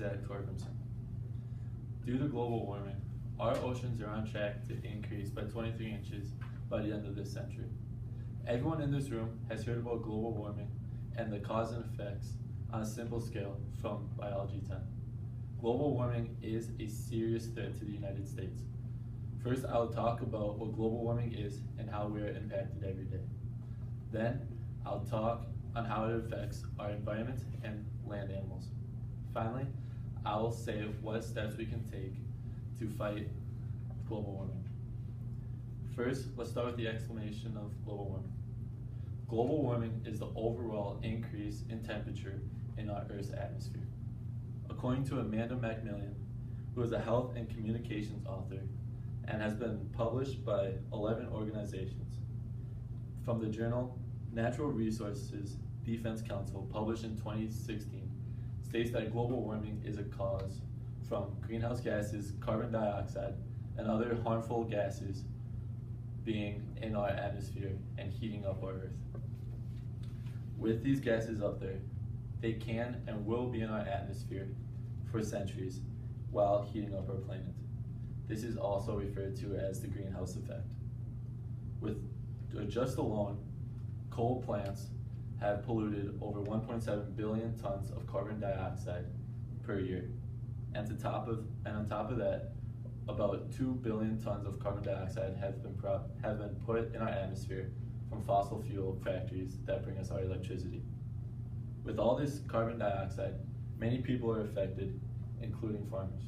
Torgrimson. Due to global warming, our oceans are on track to increase by 23 inches by the end of this century. Everyone in this room has heard about global warming and the cause and effects on a simple scale from Biology 10. Global warming is a serious threat to the United States. First, I'll talk about what global warming is and how we are impacted every day. Then, I'll talk on how it affects our environment and land animals. Finally, I will say what steps we can take to fight global warming. First, let's start with the explanation of global warming. Global warming is the overall increase in temperature in our Earth's atmosphere. According to Amanda Macmillan, who is a health and communications author and has been published by 11 organizations, from the journal Natural Resources Defense Council, published in 2016, states that global warming is a cause from greenhouse gases, carbon dioxide, and other harmful gases being in our atmosphere and heating up our Earth. With these gases up there, they can and will be in our atmosphere for centuries while heating up our planet. This is also referred to as the greenhouse effect. With just alone, coal plants have polluted over 1.7 billion tons of carbon dioxide per year. And on top of that, about 2 billion tons of carbon dioxide have been put in our atmosphere from fossil fuel factories that bring us our electricity. With all this carbon dioxide, many people are affected, including farmers.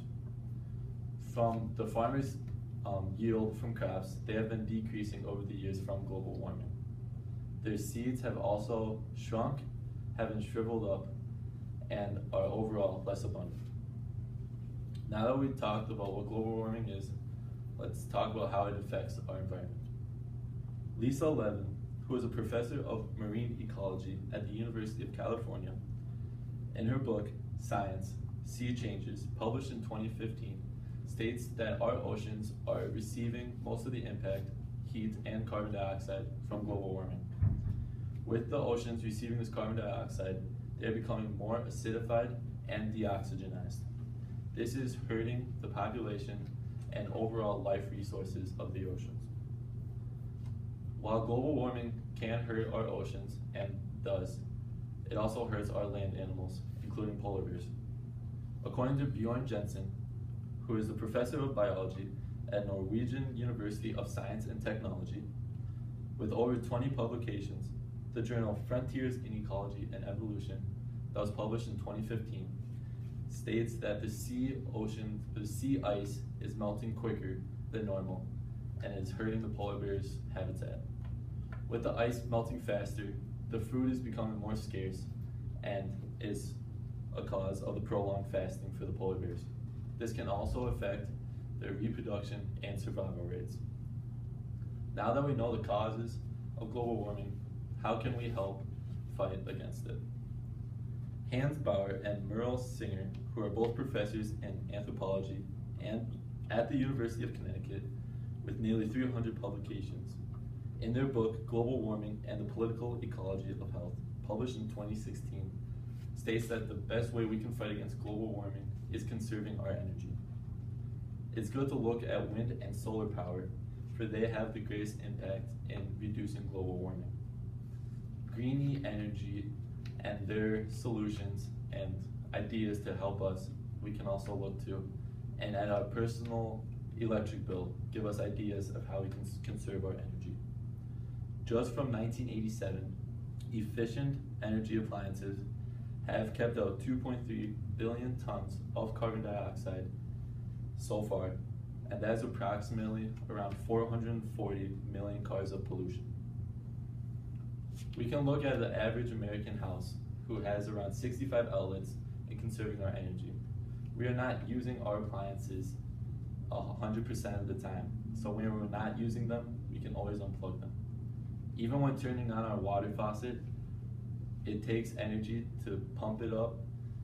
From the farmers' yield from crops, they have been decreasing over the years from global warming. Their seeds have also shrunk, have been shriveled up, and are overall less abundant. Now that we've talked about what global warming is, let's talk about how it affects our environment. Lisa Levin, who is a professor of marine ecology at the University of California, in her book, Science, Sea Changes, published in 2015, states that our oceans are receiving most of the impact, heat, and carbon dioxide from global warming. With the oceans receiving this carbon dioxide, they are becoming more acidified and deoxygenized. This is hurting the population and overall life resources of the oceans. While global warming can hurt our oceans, and does, it also hurts our land animals, including polar bears. According to Bjorn Jensen, who is a professor of biology at Norwegian University of Science and Technology, with over 20 publications, the journal Frontiers in Ecology and Evolution, that was published in 2015, states that the sea ice is melting quicker than normal and is hurting the polar bear's habitat. With the ice melting faster, the food is becoming more scarce and is a cause of the prolonged fasting for the polar bears. This can also affect their reproduction and survival rates. Now that we know the causes of global warming, how can we help fight against it? Hans Bauer and Merle Singer, who are both professors in anthropology and at the University of Connecticut with nearly 300 publications, in their book, Global Warming and the Political Ecology of Health, published in 2016, states that the best way we can fight against global warming is conserving our energy. It's good to look at wind and solar power, for they have the greatest impact in reducing global warming. Green energy and their solutions and ideas to help us, we can also look to, and at our personal electric bill, give us ideas of how we can conserve our energy. Just from 1987, efficient energy appliances have kept out 2.3 billion tons of carbon dioxide so far, and that's approximately around 440 million cars of pollution. We can look at the average American house who has around 65 outlets in conserving our energy. We are not using our appliances 100% of the time, so when we're not using them, we can always unplug them. Even when turning on our water faucet, it takes energy to pump it up,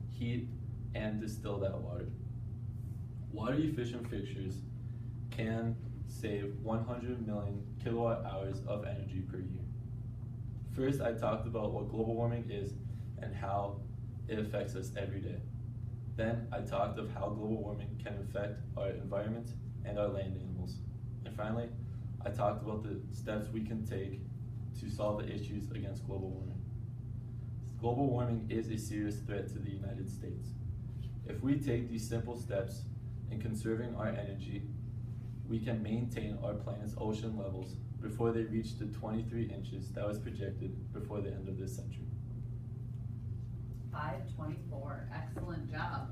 heat, and distill that water. Water efficient fixtures can save 100 million kilowatt hours of energy per year. First, I talked about what global warming is and how it affects us every day. Then I talked of how global warming can affect our environment and our land animals. And finally, I talked about the steps we can take to solve the issues against global warming. Global warming is a serious threat to the United States. If we take these simple steps in conserving our energy, we can maintain our planet's ocean levels before they reach the 23 inches that was projected before the end of this century. 524, excellent job.